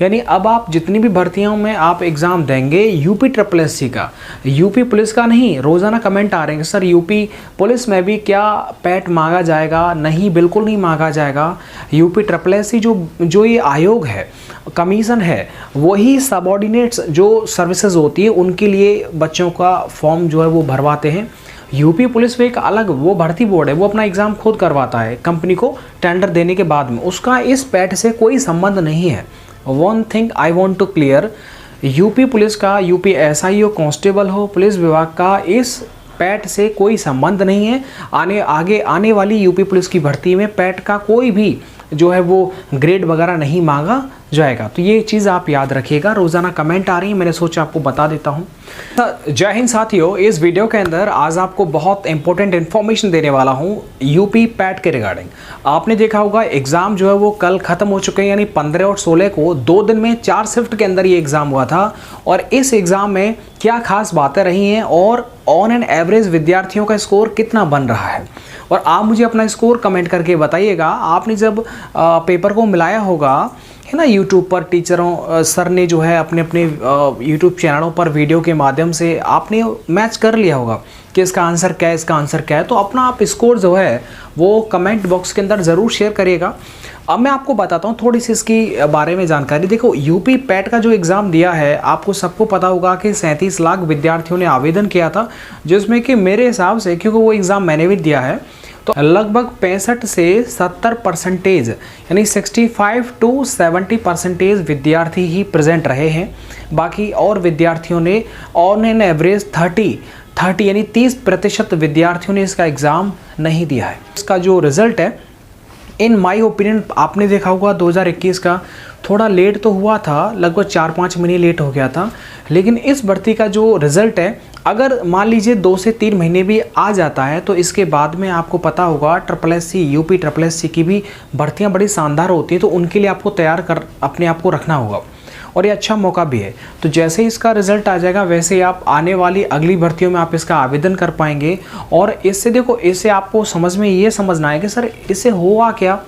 यानी अब आप जितनी भी भर्तियों में आप एग्ज़ाम देंगे यूपी ट्रिपल एससी का, यूपी पुलिस का नहीं, रोज़ाना कमेंट आ रहे हैं सर यूपी पुलिस में भी क्या पैट मांगा जाएगा? नहीं, बिल्कुल नहीं मांगा जाएगा। यूपी ट्रिपल एससी जो ये आयोग है, कमीशन है, वही सबऑर्डिनेट्स जो सर्विसेज होती है उनके लिए बच्चों का फॉर्म जो है वो भरवाते हैं। यूपी पुलिस में एक अलग वो भर्ती बोर्ड है, वो अपना एग्ज़ाम खुद करवाता है कंपनी को टेंडर देने के बाद में, उसका इस पैट से कोई संबंध नहीं है। One thing I want to clear, UP police का, यूपी एसआई हो, कांस्टेबल हो, पुलिस विभाग का इस पैट से कोई संबंध नहीं है। आगे आने वाली यूपी पुलिस की भर्ती में पैट का कोई भी जो है वो ग्रेड वगैरह नहीं मांगा जाएगा। तो ये चीज़ आप याद रखिएगा। रोज़ाना कमेंट आ रही है, मैंने सोचा आपको बता देता हूँ। जय हिंद साथियों, इस वीडियो के अंदर आज आपको बहुत इंपॉर्टेंट इन्फॉर्मेशन देने वाला हूँ यूपी पैट के रिगार्डिंग। आपने देखा होगा एग्ज़ाम जो है वो कल ख़त्म हो चुके हैं, यानी 15 और 16 को 2 दिन में 4 शिफ्ट के अंदर ये एग्ज़ाम हुआ था। और इस एग्ज़ाम में क्या खास बातें रही हैं और ऑन एन एवरेज विद्यार्थियों का स्कोर कितना बन रहा है, और आप मुझे अपना स्कोर कमेंट करके बताइएगा। आपने जब पेपर को मिलाया होगा है ना, यूट्यूब पर टीचरों सर ने जो है अपने अपने यूट्यूब चैनलों पर वीडियो के माध्यम से आपने मैच कर लिया होगा कि इसका आंसर क्या है, इसका आंसर क्या है। तो अपना आप स्कोर जो है वो कमेंट बॉक्स के अंदर ज़रूर शेयर करिएगा। अब मैं आपको बताता हूँ थोड़ी सी इसकी बारे में जानकारी। देखो, यूपी पैट का जो एग्ज़ाम दिया है, आपको सबको पता होगा कि 37 लाख विद्यार्थियों ने आवेदन किया था, जिसमें कि मेरे हिसाब से, क्योंकि वो एग्ज़ाम मैंने भी दिया है, तो लगभग 65 से 70% यानी 65 to 70% विद्यार्थी ही प्रेजेंट रहे हैं। बाकी और विद्यार्थियों ने ऑन एन एवरेज 30 यानी 30% विद्यार्थियों ने इसका एग्ज़ाम नहीं दिया है। इसका जो रिज़ल्ट है, इन माय ओपिनियन, आपने देखा होगा 2021 का थोड़ा लेट तो हुआ था, लगभग 4-5 महीने लेट हो गया था, लेकिन इस भर्ती का जो रिज़ल्ट है, अगर मान लीजिए 2 से 3 महीने भी आ जाता है, तो इसके बाद में आपको पता होगा triple SC, UP triple SC की भी भर्तियां बड़ी शानदार होती हैं, तो उनके लिए आपको तैयार कर अपने आप को रखना होगा, और ये अच्छा मौका भी है। तो जैसे ही इसका रिज़ल्ट आ जाएगा, वैसे ही आप आने वाली अगली भर्तियों में आप इसका आवेदन कर पाएंगे। और इससे देखो, इससे आपको समझ में ये समझना है कि सर इससे हुआ क्या।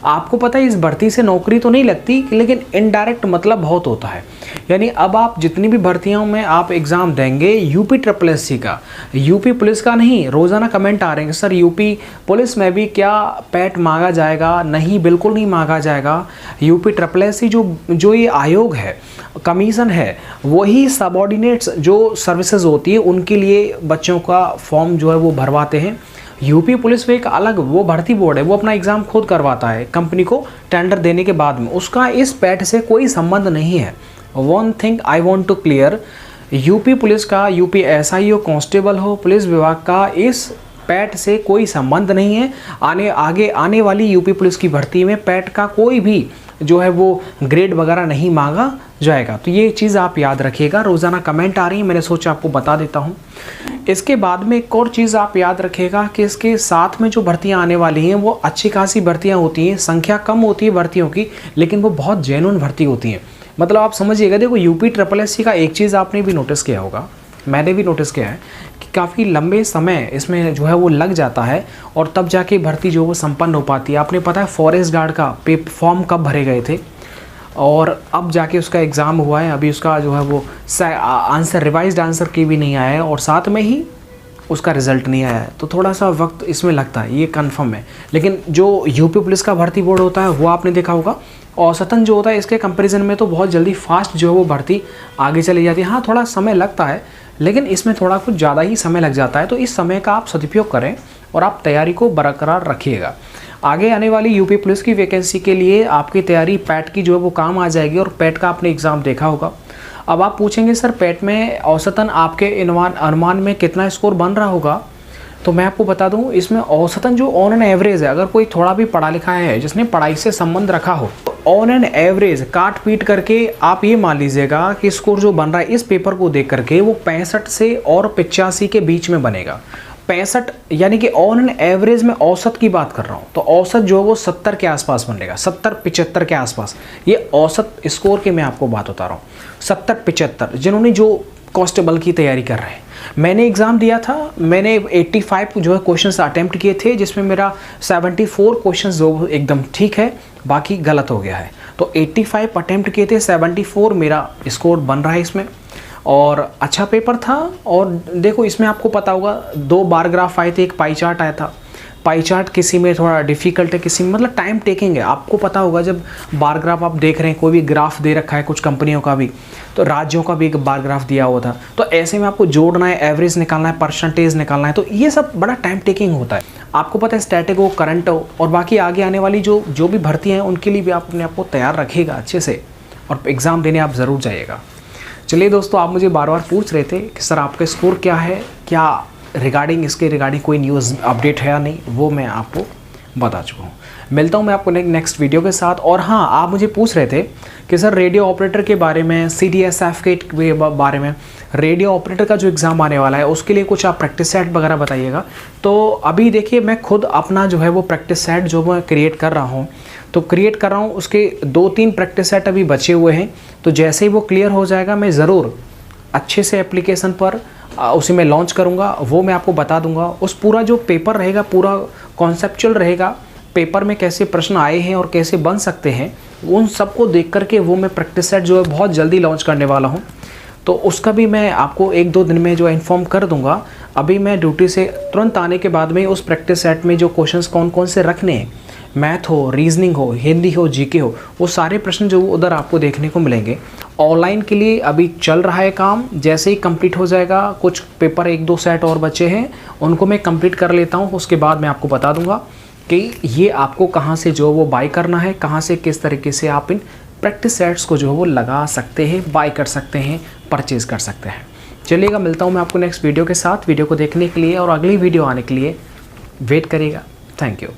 आपको पता है इस भर्ती से नौकरी तो नहीं लगती, लेकिन इनडायरेक्ट मतलब बहुत होता है। यानी अब आप जितनी भी भर्तियों में आप एग्ज़ाम देंगे यूपी ट्रिपल एससी का, यूपी पुलिस का नहीं, रोज़ाना कमेंट आ रहे हैं सर यूपी पुलिस में भी क्या पैट मांगा जाएगा? नहीं, बिल्कुल नहीं मांगा जाएगा। यूपी ट्रिपल एससी जो ये आयोग है, कमीशन है, वही सबऑर्डिनेट्स जो सर्विसेज होती है उनके लिए बच्चों का फॉर्म जो है वो भरवाते हैं। यूपी पुलिस में एक अलग वो भर्ती बोर्ड है, वो अपना एग्ज़ाम खुद करवाता है कंपनी को टेंडर देने के बाद में, उसका इस पैट से कोई संबंध नहीं है। One thing I want to clear, UP police का, यूपी एसआई हो, कांस्टेबल हो, पुलिस विभाग का इस पैट से कोई संबंध नहीं है। आगे आने वाली यूपी पुलिस की भर्ती में पैट का कोई भी जो है वो ग्रेड वगैरह नहीं मांगा जाएगा। तो ये चीज़ आप याद रखिएगा। रोज़ाना कमेंट आ रही है, मैंने सोचा आपको बता देता हूँ। इसके बाद में एक और चीज़ आप याद रखिएगा कि इसके साथ में जो भर्तियां आने वाली हैं वो अच्छी खासी भर्तियां होती हैं, संख्या कम होती है भर्तियों की, लेकिन वो बहुत जेन्युइन भर्ती होती हैं। मतलब आप समझिएगा, देखो यूपी ट्रिपल एससी का एक चीज़ आपने भी नोटिस किया होगा, मैंने भी नोटिस किया है कि काफ़ी लंबे समय इसमें जो है वो लग जाता है, और तब जाके भर्ती जो है वो संपन्न हो पाती है। आपने पता है फॉरेस्ट गार्ड का फॉर्म कब भरे गए थे, और अब जाके उसका एग्ज़ाम हुआ है। अभी उसका जो है वो आंसर, रिवाइज्ड आंसर की भी नहीं आया है, और साथ में ही उसका रिज़ल्ट नहीं आया है। तो थोड़ा सा वक्त इसमें लगता है, ये कंफर्म है। लेकिन जो यूपी पुलिस का भर्ती बोर्ड होता है वो आपने देखा होगा, औसतन जो होता है इसके कंपैरिजन में तो बहुत जल्दी फास्ट जो है वो भर्ती आगे चली जाती है। हाँ, थोड़ा समय लगता है, लेकिन इसमें थोड़ा कुछ ज़्यादा ही समय लग जाता है। तो इस समय का आप सदुपयोग करें और आप तैयारी को बरकरार रखिएगा। आगे आने वाली यूपी पुलिस की वैकेंसी के लिए आपकी तैयारी पैट की जो है वो काम आ जाएगी, और पैट का आपने एग्ज़ाम देखा होगा। अब आप पूछेंगे सर पैट में औसतन आपके अनुमान में कितना स्कोर बन रहा होगा, तो मैं आपको बता दूं, इसमें औसतन जो ऑन एन एवरेज है, अगर कोई थोड़ा भी पढ़ा लिखा है, जिसने पढ़ाई से संबंध रखा हो, ऑन एन एवरेज काट पीट करके आप ये मान लीजिएगा कि स्कोर जो बन रहा है इस पेपर को देख करके वो 65 से और 85 के बीच में बनेगा। 65 यानी कि ऑन एन एवरेज में औसत की बात कर रहा हूँ, तो औसत जो है वो 70 के आसपास बनेगा, 70-75 के आसपास। ये औसत स्कोर की मैं आपको बात बता रहा हूँ, 70-75 जिन्होंने जो कांस्टेबल की तैयारी कर रहे हैं। मैंने एग्ज़ाम दिया था, मैंने 85 जो है क्वेश्चंस अटेम्प्ट किए थे, जिसमें मेरा 74 क्वेश्चंस जो एकदम ठीक है, बाकी गलत हो गया है। तो 85 अटेम्प्ट किए थे, 74 मेरा स्कोर बन रहा है इसमें, और अच्छा पेपर था। और देखो इसमें आपको पता होगा 2 बार ग्राफ आए थे, एक पाई चार्ट आया था। पाई चार्ट किसी में थोड़ा डिफ़िकल्ट है, किसी में मतलब टाइम टेकिंग है। आपको पता होगा जब बार ग्राफ आप देख रहे हैं, कोई भी ग्राफ दे रखा है कुछ कंपनियों का भी, तो राज्यों का भी एक बार ग्राफ दिया हुआ था, तो ऐसे में आपको जोड़ना है, एवरेज निकालना है, परसेंटेज निकालना है, तो ये सब बड़ा टाइम टेकिंग होता है। आपको पता है स्टैटिक हो, करंट हो, और बाकी आगे आने वाली जो भी भर्ती हैं उनके लिए भी आप अपने आप को तैयार रखिएगा अच्छे से, और एग्ज़ाम देने आप ज़रूर जाइएगा। चलिए दोस्तों, आप मुझे बार बार पूछ रहे थे कि सर आपका स्कोर क्या है, क्या इसके रिगार्डिंग कोई न्यूज़ अपडेट है या नहीं, वो मैं आपको बता चुका हूँ। मिलता हूँ मैं आपको नेक्स्ट वीडियो के साथ। और हाँ, आप मुझे पूछ रहे थे कि सर रेडियो ऑपरेटर के बारे में, CDSF के बारे में, रेडियो ऑपरेटर का जो एग्ज़ाम आने वाला है उसके लिए कुछ आप प्रैक्टिस सेट वगैरह बताइएगा। तो अभी देखिए, मैं खुद अपना जो है वो प्रैक्टिस सेट जो मैं क्रिएट कर रहा हूँ, उसके 2-3 प्रैक्टिस सेट अभी बचे हुए हैं। तो जैसे ही वो क्लियर हो जाएगा, मैं ज़रूर अच्छे से एप्लीकेशन पर उसे मैं लॉन्च करूँगा, वो मैं आपको बता दूंगा। उस पूरा जो पेपर रहेगा, पूरा कॉन्सेप्चुअल रहेगा, पेपर में कैसे प्रश्न आए हैं और कैसे बन सकते हैं, उन सबको देख करके वो मैं प्रैक्टिस सेट जो है बहुत जल्दी लॉन्च करने वाला हूँ। तो उसका भी मैं आपको 1-2 दिन में जो इन्फॉर्म कर दूंगा। अभी मैं ड्यूटी से तुरंत आने के बाद में उस प्रैक्टिस सेट में जो क्वेश्चंस कौन कौन से रखने हैं, मैथ हो, रीजनिंग हो, हिंदी हो, जीके हो, वो सारे प्रश्न जो उधर आपको देखने को मिलेंगे। ऑनलाइन के लिए अभी चल रहा है काम, जैसे ही कंप्लीट हो जाएगा, कुछ पेपर 1-2 सेट और बचे हैं, उनको मैं कंप्लीट कर लेता हूँ, उसके बाद मैं आपको बता दूंगा कि ये आपको कहाँ से जो वो बाय करना है, कहाँ से किस तरीके से आप इन प्रैक्टिस सेट्स को जो है वो लगा सकते हैं, बाय कर सकते हैं, परचेज कर सकते हैं। चलिएगा, मिलता हूँ मैं आपको नेक्स्ट वीडियो के साथ। वीडियो को देखने के लिए और अगली वीडियो आने के लिए वेट करिएगा। Thank you.